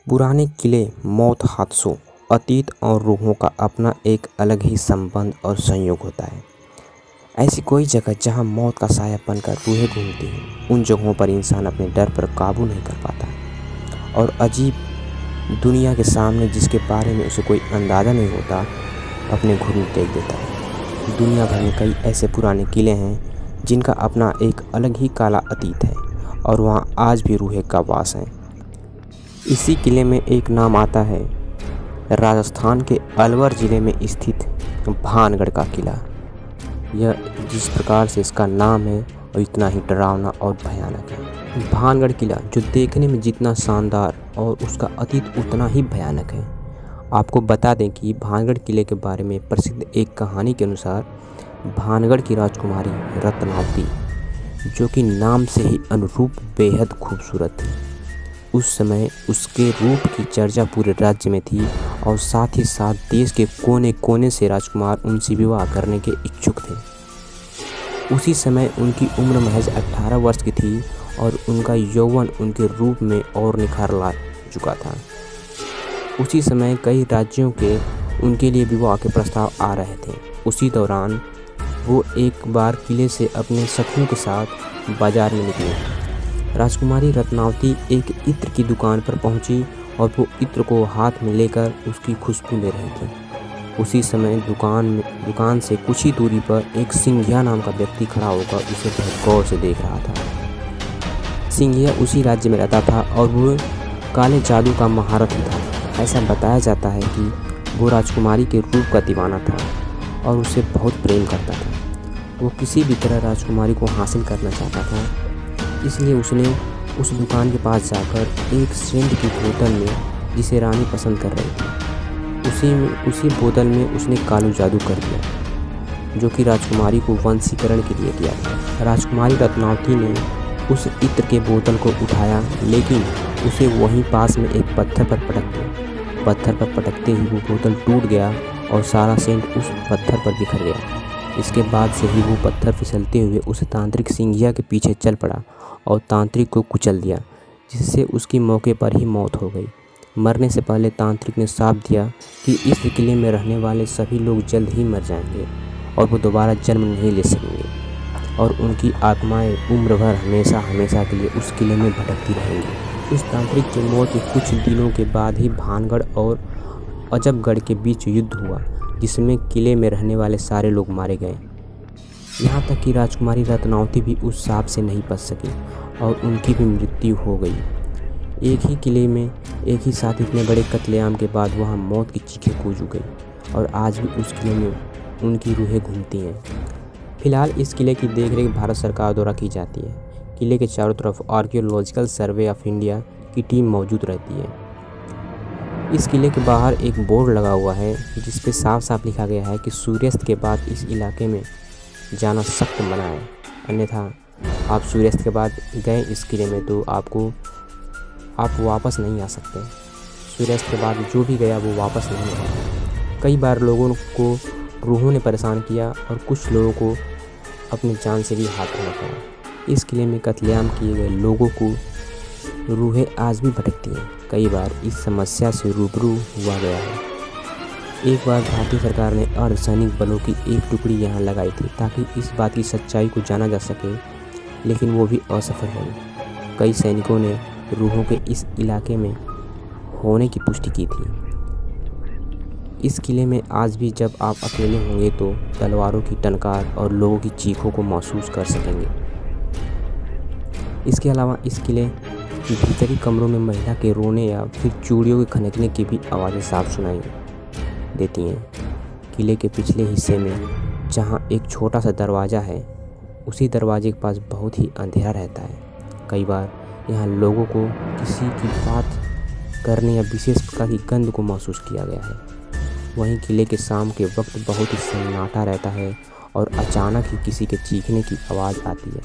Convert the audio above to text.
पुराने किले मौत, हादसों, अतीत और रूहों का अपना एक अलग ही संबंध और संयोग होता है। ऐसी कोई जगह जहां मौत का साया बनकर रूहें घूमती हैं, उन जगहों पर इंसान अपने डर पर काबू नहीं कर पाता और अजीब दुनिया के सामने जिसके बारे में उसे कोई अंदाज़ा नहीं होता, अपने घुटने टेक देता है। दुनिया भर में कई ऐसे पुराने किले हैं जिनका अपना एक अलग ही काला अतीत है और वहाँ आज भी रूहें का वास हैं। इसी किले में एक नाम आता है, राजस्थान के अलवर ज़िले में स्थित भानगढ़ का किला। यह जिस प्रकार से इसका नाम है और इतना ही डरावना और भयानक है। भानगढ़ किला जो देखने में जितना शानदार और उसका अतीत उतना ही भयानक है। आपको बता दें कि भानगढ़ किले के बारे में प्रसिद्ध एक कहानी के अनुसार भानगढ़ की राजकुमारी रत्नावती, जो कि नाम से ही अनुरूप बेहद खूबसूरत थी, उस समय उसके रूप की चर्चा पूरे राज्य में थी और साथ ही साथ देश के कोने कोने से राजकुमार उनसे विवाह करने के इच्छुक थे। उसी समय उनकी उम्र महज 18 वर्ष की थी और उनका यौवन उनके रूप में और निखार ला चुका था। उसी समय कई राज्यों के उनके लिए विवाह के प्रस्ताव आ रहे थे। उसी दौरान वो एक बार किले से अपने सखियों के साथ बाजार में निकली। राजकुमारी रत्नावती एक इत्र की दुकान पर पहुंची और वो इत्र को हाथ में लेकर उसकी खुशबू ले रही थी। उसी समय दुकान से कुछ ही दूरी पर एक सिंघिया नाम का व्यक्ति खड़ा होकर उसे बहुत गौर से देख रहा था। सिंघिया उसी राज्य में रहता था और वो काले जादू का महारथी था। ऐसा बताया जाता है कि वो राजकुमारी के रूप का दीवाना था और उसे बहुत प्रेम करता था। वो किसी भी तरह राजकुमारी को हासिल करना चाहता था, इसलिए उसने उस दुकान के पास जाकर एक सेंट की बोतल में, जिसे रानी पसंद कर रही थी, उसी बोतल में उसने कालू जादू कर दिया, जो कि राजकुमारी को वशीकरण के लिए किया था। राजकुमारी रत्नावती ने उस इत्र के बोतल को उठाया, लेकिन उसे वहीं पास में एक पत्थर पर पटक दिया। पत्थर पर पटकते ही वो बोतल टूट गया और सारा सेंट उस पत्थर पर बिखर गया। इसके बाद से ही वो पत्थर फिसलते हुए उस तांत्रिक सिंघिया के पीछे चल पड़ा और तांत्रिक को कुचल दिया, जिससे उसकी मौके पर ही मौत हो गई। मरने से पहले तांत्रिक ने श्राप दिया कि इस किले में रहने वाले सभी लोग जल्द ही मर जाएंगे और वो दोबारा जन्म नहीं ले सकेंगे और उनकी आत्माएं उम्र भर हमेशा हमेशा के लिए उस किले में भटकती रहेंगी। उस तांत्रिक की मौत के कुछ दिनों के बाद ही भानगढ़ और अजबगढ़ के बीच युद्ध हुआ, जिसमें किले में रहने वाले सारे लोग मारे गए। यहाँ तक कि राजकुमारी रत्नावती भी उस शाप से नहीं बच सकी और उनकी भी मृत्यु हो गई। एक ही किले में एक ही साथ इतने बड़े कत्लेआम के बाद वहाँ मौत की चीखें गूंज गई और आज भी उस किले में उनकी रूहें घूमती हैं। फिलहाल इस किले की देखरेख भारत सरकार द्वारा की जाती है। किले के चारों तरफ आर्कियोलॉजिकल सर्वे ऑफ इंडिया की टीम मौजूद रहती है। इस किले के बाहर एक बोर्ड लगा हुआ है, जिस पे साफ साफ लिखा गया है कि सूर्यास्त के बाद इस इलाके में जाना सख्त मना है, अन्यथा आप सूर्यास्त के बाद गए इस किले में तो आप वापस नहीं आ सकते। सूर्यास्त के बाद जो भी गया वो वापस नहीं आया। कई बार लोगों को रूहों ने परेशान किया और कुछ लोगों को अपनी जान से भी हाथ धोना पड़ा। इस किले में कत्लेआम किए गए लोगों को रूहें आज भी भटकती हैं। कई बार इस समस्या से रूबरू हुआ गया है। एक बार भारतीय सरकार ने अर्धसैनिक बलों की एक टुकड़ी यहाँ लगाई थी ताकि इस बात की सच्चाई को जाना जा सके, लेकिन वो भी असफल रही। कई सैनिकों ने रूहों के इस इलाके में होने की पुष्टि की थी। इस किले में आज भी जब आप अकेले होंगे तो तलवारों की टनकार और लोगों की चीखों को महसूस कर सकेंगे। इसके अलावा इस किले भीतरी कमरों में महिला के रोने या फिर चूड़ियों के खनकने की भी आवाज़ें साफ सुनाई देती हैं। किले के पिछले हिस्से में जहां एक छोटा सा दरवाज़ा है, उसी दरवाजे के पास बहुत ही अंधेरा रहता है। कई बार यहां लोगों को किसी की बात करने या विशेष प्रकार की गंध को महसूस किया गया है। वहीं किले के शाम के वक्त बहुत ही सन्नाटा रहता है और अचानक ही किसी के चीखने की आवाज़ आती है।